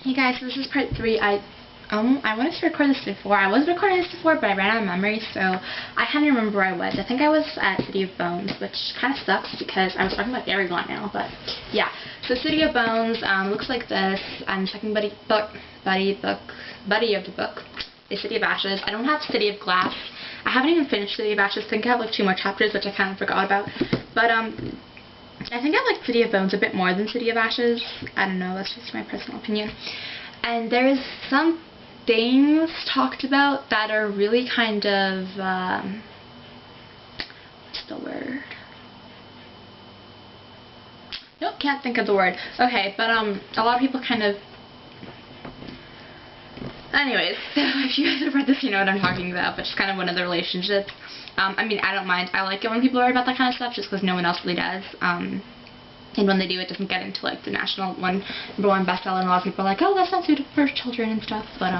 Hey guys, so this is part 3. I wanted to record this before. I was recording this before, but I ran out of memory, so I can't even remember where I was. I think I was at City of Bones, which kind of sucks because I was talking about Aragon now, but yeah. So City of Bones looks like this. I'm checking buddy of the book is City of Ashes. I don't have City of Glass. I haven't even finished City of Ashes. I think I have like 2 more chapters, which I kind of forgot about. But I think I like City of Bones a bit more than City of Ashes. I don't know, that's just my personal opinion. And there's some things talked about that are really kind of, what's the word? Nope, can't think of the word. Okay, but a lot of people kind of, anyways, so if you guys have read this, you know what I'm talking about, but just kind of one of the relationships. I mean, I don't mind. I like it when people write about that kind of stuff, just because no one else really does. And when they do, it doesn't get into like the national #1 bestseller, and a lot of people are like, oh, that's not suited for children and stuff. But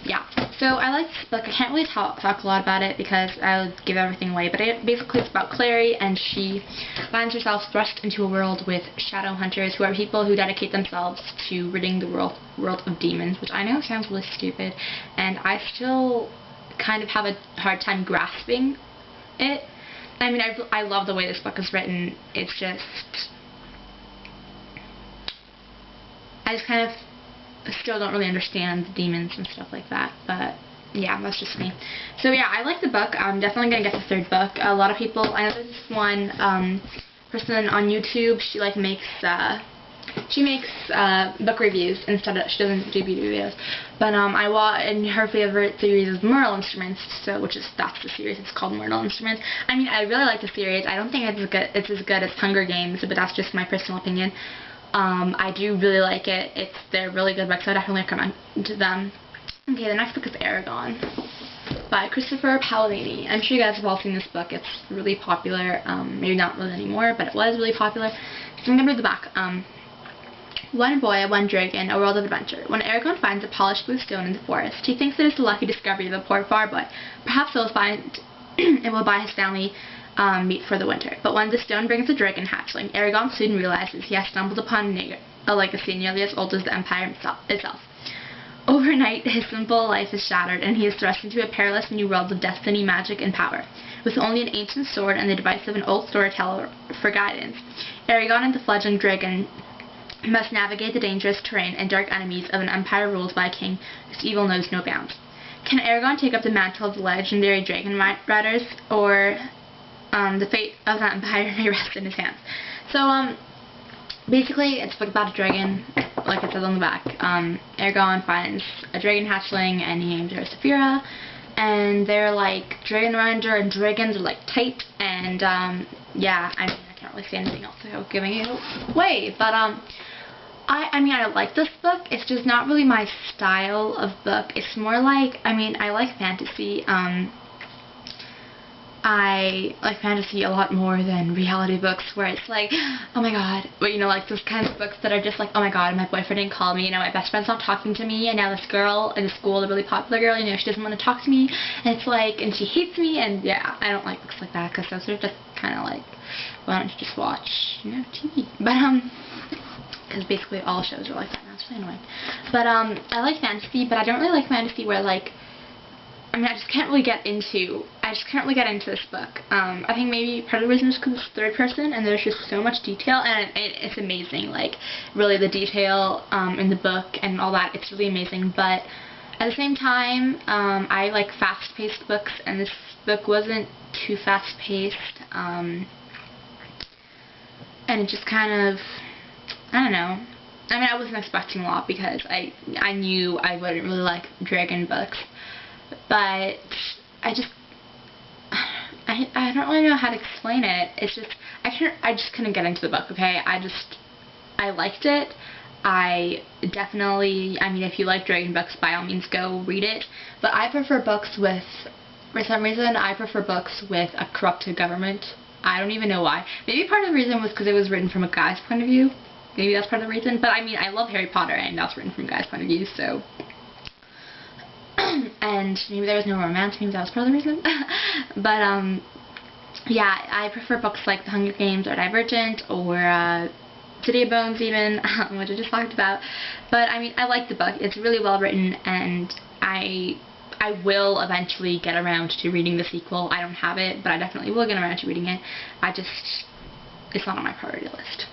yeah. So I like this book. I can't really talk a lot about it because I would give everything away. But basically, it's about Clary, and she finds herself thrust into a world with shadow hunters, who are people who dedicate themselves to ridding the world of demons, which I know sounds really stupid, and I still kind of have a hard time grasping it. I mean, I love the way this book is written. It's just, I just kind of still don't really understand the demons and stuff like that, but yeah, that's just me. So yeah, I like the book. I'm definitely gonna get the 3rd book. A lot of people, I know there's this one person on YouTube, she like makes book reviews instead of, she doesn't do beauty videos, but and her favorite series is Merle Instruments, so that's the series, it's called Merle Instruments. I mean, I really like the series. I don't think it's as good as Hunger Games, but that's just my personal opinion. I do really like it. They're really good books, so I definitely recommend to them. Okay, the next book is Aragon by Christopher Paolini. I'm sure you guys have all seen this book. It's really popular. Maybe not really anymore, but it was really popular. So I'm going to read the back. One boy, one dragon, a world of adventure. When Aragon finds a polished blue stone in the forest, he thinks it is the lucky discovery of a poor farm boy. Perhaps it will buy his family meat for the winter. But when the stone brings a dragon hatchling, Aragon soon realizes he has stumbled upon a legacy nearly as old as the Empire itself. Overnight, his simple life is shattered, and he is thrust into a perilous new world of destiny, magic, and power. With only an ancient sword and the device of an old storyteller for guidance, Aragon and the fledgling dragon must navigate the dangerous terrain and dark enemies of an empire ruled by a king whose evil knows no bounds. Can Aragon take up the mantle of the legendary dragon riders, or the fate of that empire may rest in his hands? So, basically, it's about a dragon, like it says on the back. Aragon finds a dragon hatchling, and he names her Saphira, and they're like, Dragon Rider and dragons are like tight, and yeah, I mean, I can't really say anything else without giving it away, but I mean, I like this book. It's just not really my style of book. It's more like, I mean, I like fantasy. I like fantasy a lot more than reality books, where it's like, oh my god, but you know, like those kinds of books that are just like, oh my god, my boyfriend didn't call me, you know, my best friend's not talking to me, and now this girl in the school, the really popular girl, you know, she doesn't want to talk to me, and it's like, and she hates me, and yeah, I don't like books like that, because those are just kind of like, why don't you just watch, you know, TV, but because basically all shows are like that now, it's really annoying. But I like fantasy, but I don't really like fantasy where like, I mean, I just can't really get into this book. I think maybe part of the reason is because it's 3rd person, and there's just so much detail, and it's amazing. Like, really, the detail in the book and all that, it's really amazing. But at the same time, I like fast-paced books, and this book wasn't too fast-paced. And it just kind of, I don't know. I mean, I wasn't expecting a lot because I knew I wouldn't really like dragon books. But I don't really know how to explain it. It's just, I just couldn't get into the book, okay? I liked it. I definitely, I mean, if you like dragon books, by all means go read it. But I prefer books with, for some reason, I prefer books with a corrupted government. I don't even know why. Maybe part of the reason was because it was written from a guy's point of view. Maybe that's part of the reason. But I mean, I love Harry Potter, and that's written from a guy's point of view, so. And maybe there was no romance, maybe that was part of the reason. But yeah, I prefer books like The Hunger Games or Divergent, or City of Bones even, which I just talked about. But I mean, I like the book. It's really well written, and I will eventually get around to reading the sequel. I don't have it, but I definitely will get around to reading it. It's not on my priority list.